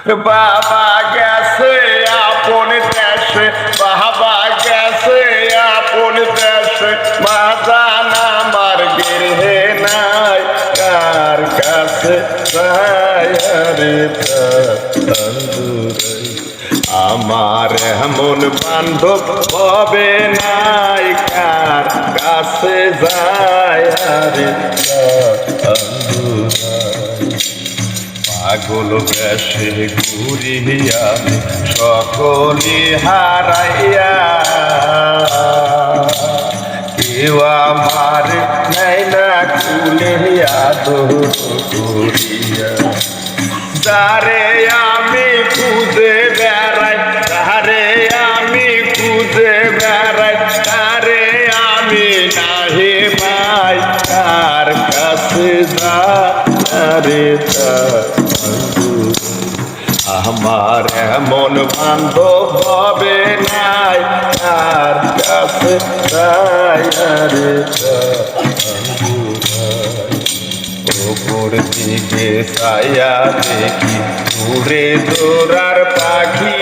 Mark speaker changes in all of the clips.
Speaker 1: বাবা গেছে আপন দেশে, বাবা গেছে আপন দেশে, মা জান আমার গৃহে নাই, কার কাছে যাই রে বন্ধুরে। আমার এমন বান্ধব হবে নাই, কার কাছে যাই রে বন্ধুরে। পাগল বেশে ঘুরিয়া সকলি হারাইয়া, কেউ আমার নাই না খুলিয়া দৌড়িয়া। যারে আমি খুঁজে বেড়াই, তারে আমি খুঁজে বেড়াই, তারে আমি নাহি পাই, কার কাছে যারে আমার এমন বান্ধব হবে নাই, কার কাছে যাই রে ওপর দিকে ছায়া দেখি উড়ে দৌড়ার পাখি,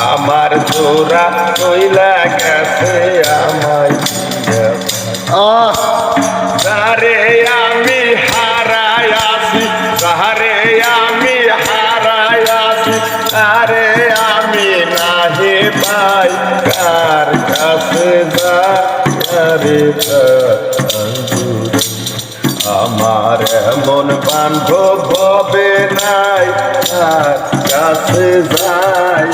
Speaker 1: আমার জোড়া কইলা গেছে আমায়। যারে আমি হারাই আছি, যারে আমি হারাই আছি, তারে আমি নাহি পাই, কার কাছে যারে আমার এমন বান্ধব হবে নাই, কার কাছে যাই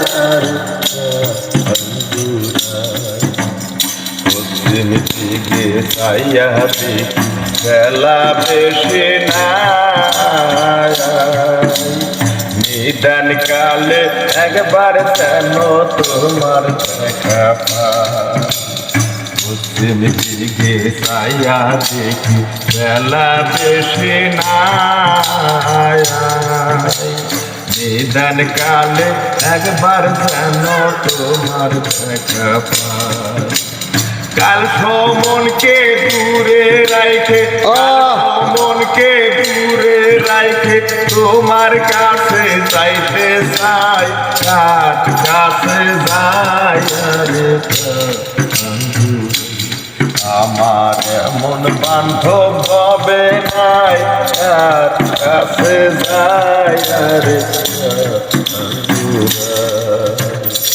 Speaker 1: পশ্চিম দিকে চাইয়া দেখি বেলা বেশি নাই, নিদান কালে একবার যেন তোমার দেখা পাই। পশ্চিম দিকে চাইয়া দেখি বেলা বেশি নাই, নিদান কালে একবার যেন তোমার দেখা পাই। কাল মনকে দূরে রাইখে, মনকে দূরে রাইখে তোমার কাছে যাইতে চাই, কার কাছে যাই রে আমার এমন বান্ধব হবে নাই, কার কাছে যাই রে।